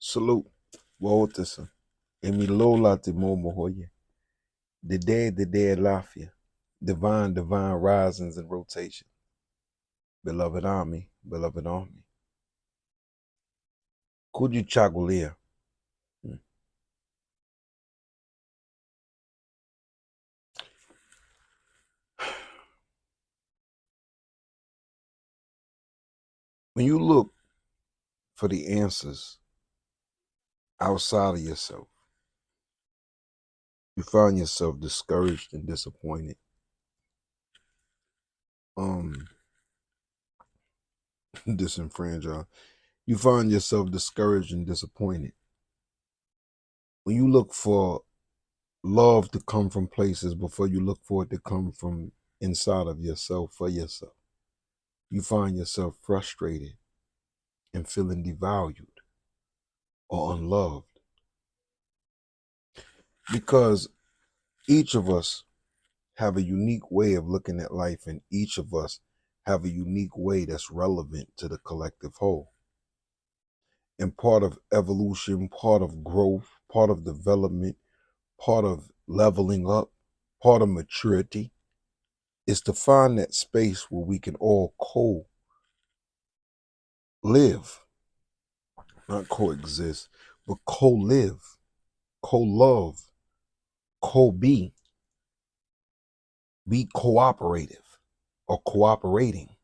Salute. Wote Emilola Timomohoye. The dead Lafia. Divine risings and rotation. Beloved army, beloved army. Kujichagulia. When you look for the answers outside of yourself, you find yourself discouraged and disappointed. Disenfranchised. You find yourself discouraged and disappointed. When you look for love to come from places before you look for it to come from inside of yourself for yourself, you find yourself frustrated and feeling devalued or unloved. Because each of us have a unique way of looking at life, and each of us have a unique way that's relevant to the collective whole. And part of evolution, part of growth, part of development, part of leveling up, part of maturity is to find that space where we can all co-live, not coexist, but co-live, co-love, co-be, be cooperative or cooperating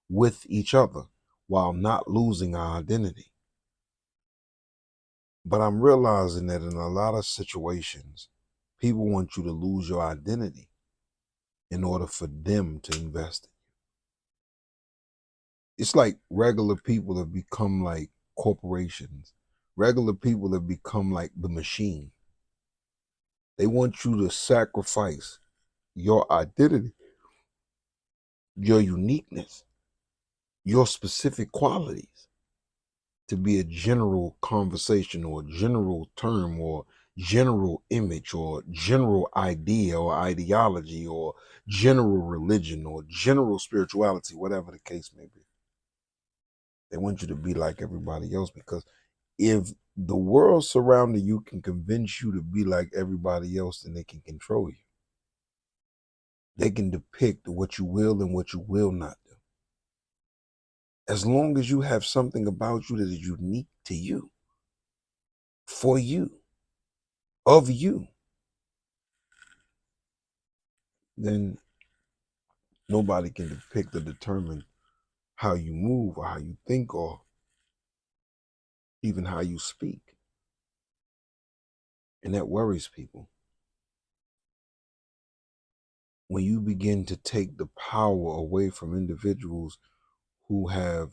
with each other while not losing our identity. But I'm realizing that in a lot of situations, people want you to lose your identity in order for them to invest in you. It's like regular people have become like corporations. Regular people have become like the machine. They want you to sacrifice your identity, your uniqueness, your specific qualities to be a general conversation or general term or general image or general idea or ideology or general religion or general spirituality, whatever the case may be. They want you to be like everybody else, because if the world surrounding you can convince you to be like everybody else, then they can control you. They can depict what you will and what you will not do. As long as you have something about you that is unique to you, for you, of you, then nobody can depict or determine how you move or how you think or even how you speak. And that worries people. When you begin to take the power away from individuals who have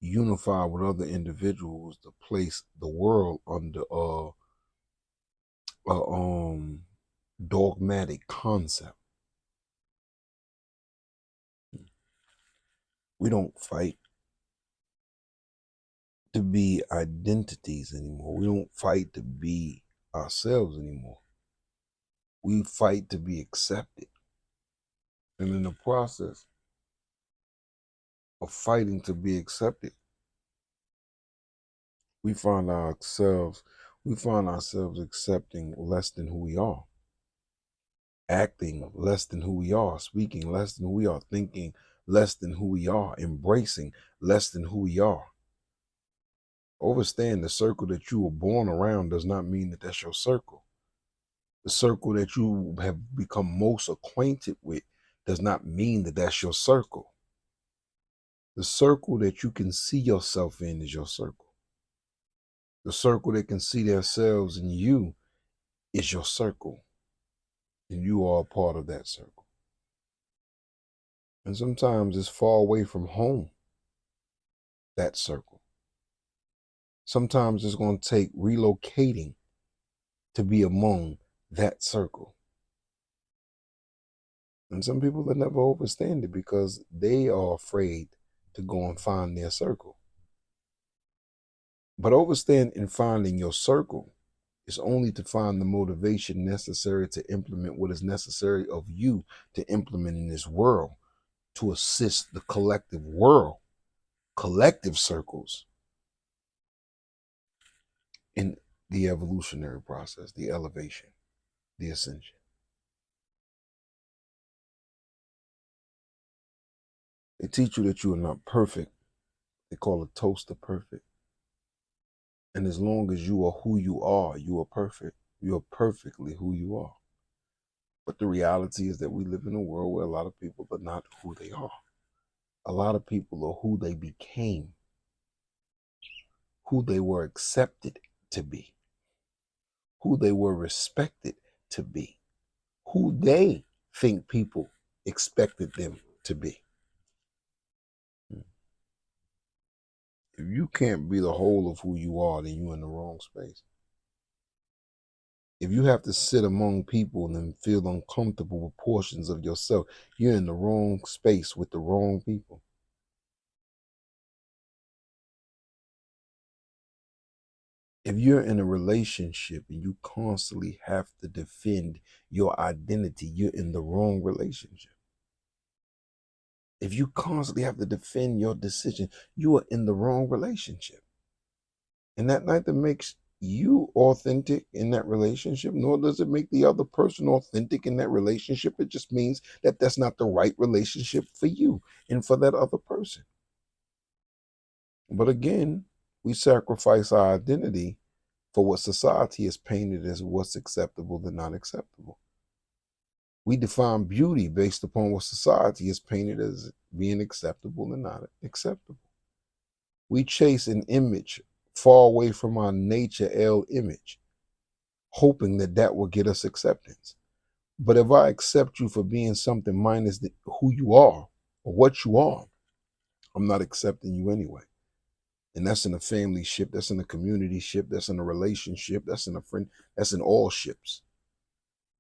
unified with other individuals to place the world under a dogmatic concept. We don't fight to be identities anymore. We don't fight to be ourselves anymore. We fight to be accepted. And in the process of fighting to be accepted, we find ourselves accepting less than who we are, acting less than who we are, speaking less than who we are, thinking less than who we are, embracing less than who we are. Understand, the circle that you were born around does not mean that that's your circle. The circle that you have become most acquainted with does not mean that that's your circle. The circle that you can see yourself in is your circle. The circle that can see themselves in you is your circle. And you are a part of that circle. And sometimes it's far away from home, that circle. Sometimes it's going to take relocating to be among that circle. And some people that never understand it because they are afraid to go and find their circle. But understand, in finding your circle is only to find the motivation necessary to implement what is necessary of you to implement in this world, to assist the collective world, collective circles, in the evolutionary process, the elevation, the ascension. They teach you that you are not perfect. They call it toast to perfect. And as long as you are who you are perfect. You are perfectly who you are. But the reality is that we live in a world where a lot of people are not who they are. A lot of people are who they became, who they were accepted to be, who they were respected to be, who they think people expected them to be. If you can't be the whole of who you are, then you're in the wrong space. If you have to sit among people and feel uncomfortable with portions of yourself, you're in the wrong space with the wrong people. If you're in a relationship and you constantly have to defend your identity, you're in the wrong relationship. If you constantly have to defend your decision, you are in the wrong relationship. And that neither makes you authentic in that relationship, nor does it make the other person authentic in that relationship. It just means that that's not the right relationship for you and for that other person. But again, we sacrifice our identity for what society has painted as what's acceptable and not acceptable. We define beauty based upon what society has painted as being acceptable and not acceptable. We chase an image far away from our nature L image, hoping that that will get us acceptance. But if I accept you for being something minus who you are or what you are, I'm not accepting you anyway. And that's in a family ship, that's in a community ship, that's in a relationship, that's in a friend, that's in all ships.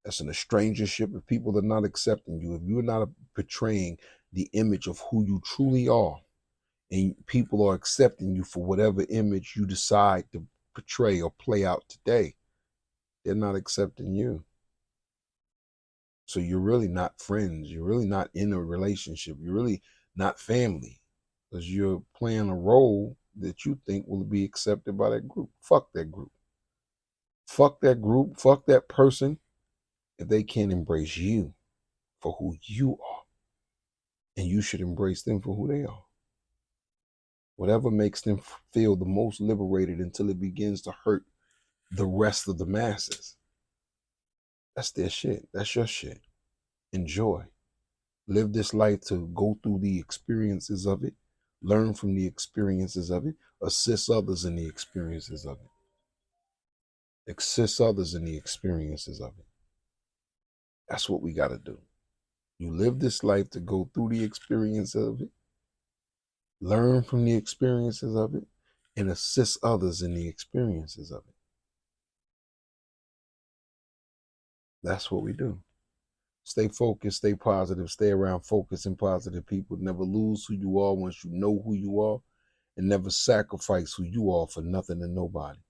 That's in a strangership. If people are not accepting you, if you're not portraying the image of who you truly are, and people are accepting you for whatever image you decide to portray or play out today, they're not accepting you. So you're really not friends. You're really not in a relationship. You're really not family, because you're playing a role that you think will be accepted by that group. Fuck that group. Fuck that group. Fuck that person if they can't embrace you for who you are. And you should embrace them for who they are. Whatever makes them feel the most liberated until it begins to hurt the rest of the masses. That's their shit. That's your shit. Enjoy. Live this life to go through the experiences of it, learn from the experiences of it, assist others in the experiences of it. Assist others in the experiences of it. That's what we got to do. You live this life to go through the experience of it, learn from the experiences of it, and assist others in the experiences of it. That's what we do. Stay focused, stay positive, stay around focused and positive people. Never lose who you are once you know who you are, and never sacrifice who you are for nothing and nobody.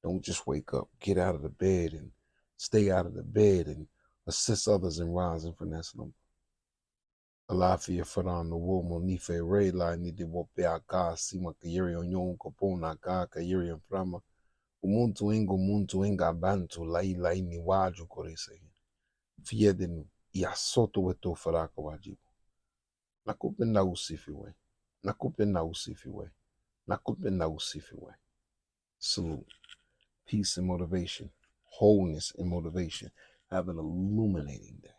Don't just wake up. Get out of the bed and stay out of the bed and assist others in rising from that slumber. Alafia farano womo ni fe rela ni de wopea ka sima kayeri onyon kopona ka kayeri frama. Umuntu inga bantu lai ni waju korese. Fiedenu iasoto weto faraka wajibu. Nakupenda usifiwe. Nakupenda usifiwe. Nakupenda usifiwe. Salute. Peace and motivation. Wholeness and motivation. Have an illuminating day.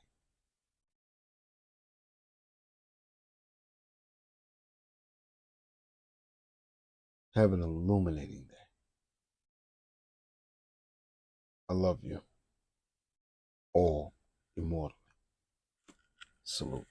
Have an illuminating day. I love you. All immortal. Salute.